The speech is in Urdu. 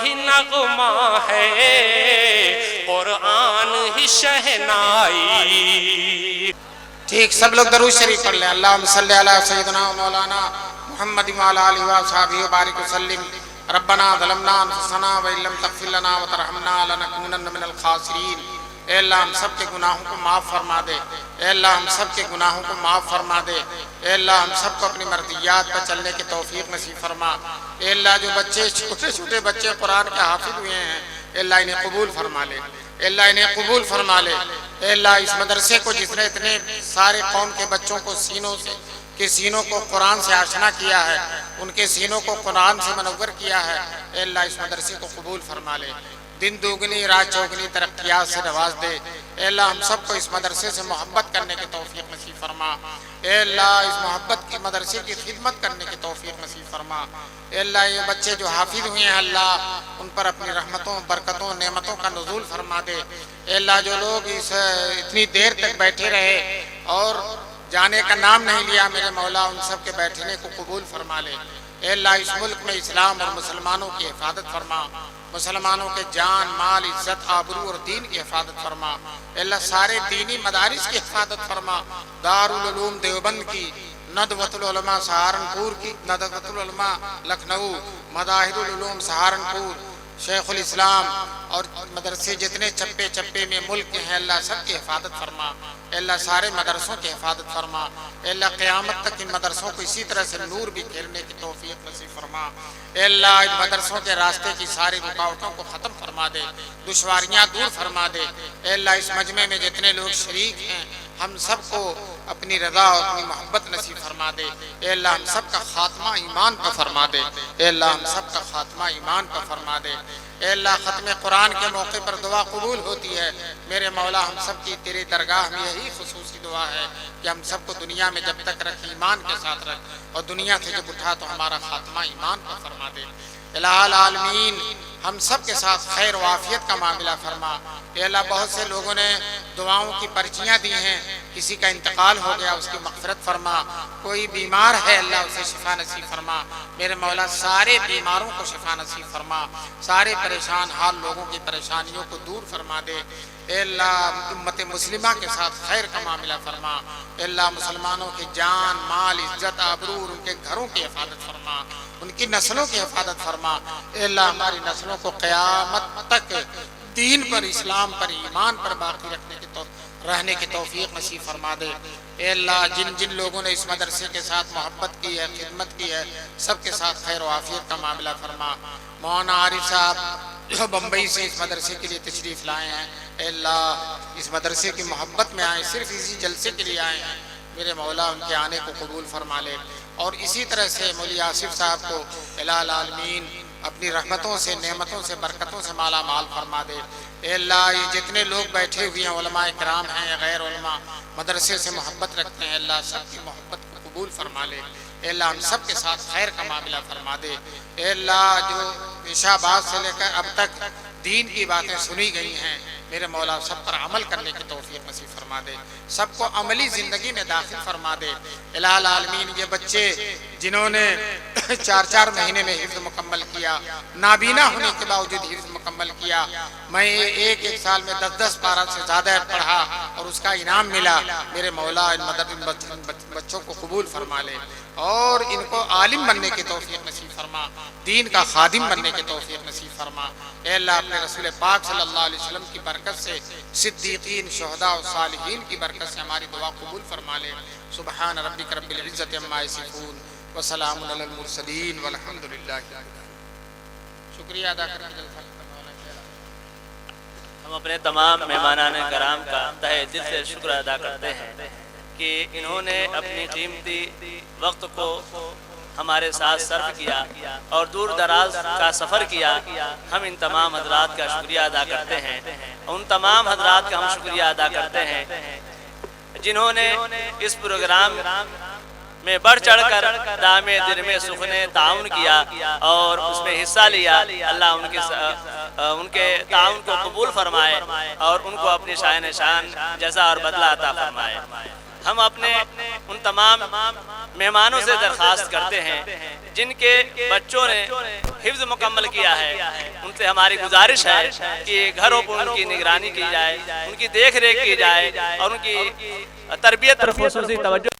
ہی نغمہ ہے، قرآن ہی شہنائی۔ ٹھیک، سب لوگ درود شریف پڑھ لیں۔ اللہم صلی علی سیدنا و مولانا محمد وعلی آلہ وصحبہ وبارک وسلم۔ ربنا ظلمنا انفسنا وان لم تغفر لنا وترحمنا لنکونن من الخاسرین۔ اے اللہ ہم سب کے گناہوں کو معاف فرما دے، اے اللہ ہم سب کے گناہوں کو معاف فرما دے، اے اللہ ہم سب کو اپنی مرضیات پر چلنے کی توفیق نصیب فرما۔ اے اللہ جو بچے چھوٹے چھوٹے بچے قرآن کے حافظ ہوئے ہیں، اے اللہ انہیں قبول فرما لے، اے اللہ انہیں قبول فرما لے۔ اے اللہ اس مدرسے کو جس نے اتنے سارے قوم کے بچوں کو سینوں کو قرآن سے آشنا کیا ہے، ان کے سینوں کو قرآن سے منور کیا ہے، اے اللہ اس مدرسے کو قبول فرما لے، دن دوگنی رات چوگنی ترقیات سے نواز دے۔ اے اللہ ہم سب کو اس مدرسے سے محبت کرنے کی توفیق نصیب فرما، اے اللہ اس محبت کی مدرسے کی خدمت کرنے کی توفیق نصیب فرما۔ اے اللہ یہ بچے جو حافظ ہوئے ہیں اللہ ان پر اپنی رحمتوں برکتوں نعمتوں کا نزول فرما دے۔ اے اللہ جو لوگ اتنی دیر تک بیٹھے رہے اور جانے کا نام نہیں لیا میرے مولا، ان سب کے بیٹھنے کو قبول فرما لے۔ اے اللہ اس ملک میں اسلام اور مسلمانوں کی حفاظت فرما، مسلمانوں کے جان مال عزت آبرو اور دین کی حفاظت فرما۔ اے اللہ سارے دینی مدارس کی حفاظت فرما، دارالعلوم دیوبند کی، ندوۃ العلماء سہارنپور کی، ندوۃ العلماء لکھنؤ، مظاہر العلوم سہارنپور، شیخ الاسلام اور مدرسے جتنے چپے چپے میں ملک کے ہیں اللہ سب کی حفاظت فرما۔ اے اللہ سارے مدرسوں کی حفاظت فرما۔ اے اللہ قیامت تک ان مدرسوں کو اسی طرح سے نور بھی پھیرنے کی توفیق نصیب فرما۔ اے اللہ ان مدرسوں کے راستے کی ساری رکاوٹوں کو ختم فرما دے، دشواریاں دور فرما دے۔ اے اللہ اس مجمع میں جتنے لوگ شریک ہیں ہم سب کو اپنی رضا اور اپنی محبت نصیب فرما دے۔ اے اللہ ہم سب کا خاتمہ ایمان پر فرما دے، اے اللہ ہم سب کا خاتمہ ایمان پر فرما دے۔ اے اللہ ختم قرآن کے موقع پر دعا قبول ہوتی ہے، میرے مولا ہم سب کی تیری درگاہ میں یہی خصوصی دعا ہے کہ ہم سب کو دنیا میں جب تک رکھ ایمان کے ساتھ رکھ، اور دنیا سے جب اٹھا تو ہمارا خاتمہ ایمان پر فرما دے۔ الہ العالمین ہم سب کے ساتھ خیر و عافیت کا معاملہ فرما۔ اے اللہ بہت سے لوگوں نے دعاؤں کی پرچیاں دی ہیں، کسی کا انتقال ہو گیا اس کی مغفرت فرما، کوئی بیمار ہے اللہ اسے شفا نصیب فرما۔ میرے مولا سارے بیماروں کو شفا نصیب فرما، سارے پریشان حال لوگوں کی پریشانیوں کو دور فرما دے۔ اے اللہ امت مسلمہ کے ساتھ خیر کا معاملہ فرما۔ اے اللہ مسلمانوں کی جان مال عزت آبرو ان کے گھروں کی حفاظت فرما، ان کی نسلوں کی حفاظت فرما۔ اے اللہ ہماری نسلوں کو قیامت تک دین پر اسلام پر ایمان پر باقی رہنے کی توفیق نصیب فرما دے۔ اے اللہ جن جن لوگوں نے اس مدرسے کے ساتھ محبت کی ہے خدمت کی ہے سب کے ساتھ خیر و عافیت کا معاملہ فرما۔ مولانا عارف صاحب جو بمبئی سے اس مدرسے کے لیے تشریف لائے ہیں، اے اللہ اس مدرسے کی محبت میں آئے، صرف اسی جلسے کے لیے آئے ہیں، میرے مولا ان کے آنے کو قبول فرما لے۔ اور اسی طرح سے مولوی آصف صاحب کو الہ العالمین اپنی رحمتوں سے نعمتوں سے برکتوں سے مالا مال فرما دے۔ اے اللہ یہ جتنے لوگ بیٹھے ہوئے ہیں علماء کرام ہیں غیر علماء مدرسے سے محبت رکھتے ہیں، اللہ سب کی محبت کو قبول فرما لے۔ اے اللہ ہم سب کے ساتھ خیر کا معاملہ فرما دے۔ اے اللہ جو عشاء بعد سے لے کر اب تک دین کی باتیں سنی گئی ہیں میرے مولا سب پر عمل کرنے کی توفیق نصیب فرما دے، سب کو عملی زندگی میں داخل فرما دے۔ الہ العالمین یہ بچے جنہوں نے 4 مہینے میں حفظ مکمل کیا، نابینا ہونے کے باوجود حفظ مکمل کیا، میں ایک سال میں 10 پارہ سے زیادہ پڑھا اور اس کا انعام ملا، میرے مولا ان بچوں کو قبول فرما لے اور ان کو عالم بننے کی توفیق نصیب فرما، دین کا خادم بننے کی توفیق نصیب فرما۔ اے اللہ اپنے رسول پاک صلی اللہ علیہ وسلم کی برکت سے صدیقین شہداء و صالحین کی برکت سے ہماری دعا قبول فرما لے۔ سبحان ربک رب العزت عما یصفون وسلام علی المرسلین والحمد للہ۔ شکریہ ادا کریں ہم اپنے تمام مہمانان کرام کا تہہ دل سے شکر ادا کرتے ہیں کہ انہوں نے اپنی قیمتی وقت کو ہمارے ساتھ صرف کیا اور دور دراز کا سفر کیا۔ ہم ان تمام حضرات کا شکریہ ادا کرتے ہیں، ان تمام حضرات کا ہم شکریہ ادا کرتے ہیں جنہوں نے اس پروگرام میں بڑھ چڑھ کر دام دل میں سخن تعاون کیا اور اس میں حصہ لیا۔ اللہ ان کے تعاون کو قبول فرمائے اور ان کو اپنی شان جزا اور بدلہ عطا فرمائے۔ ہم اپنے ان تمام مہمانوں سے درخواست کرتے ہیں جن کے بچوں نے حفظ مکمل کیا ہے، ان سے ہماری گزارش ہے کہ گھروں پر ان کی نگرانی کی جائے، ان کی دیکھ ریکھ کی جائے اور ان کی تربیت پر خصوصی توجہ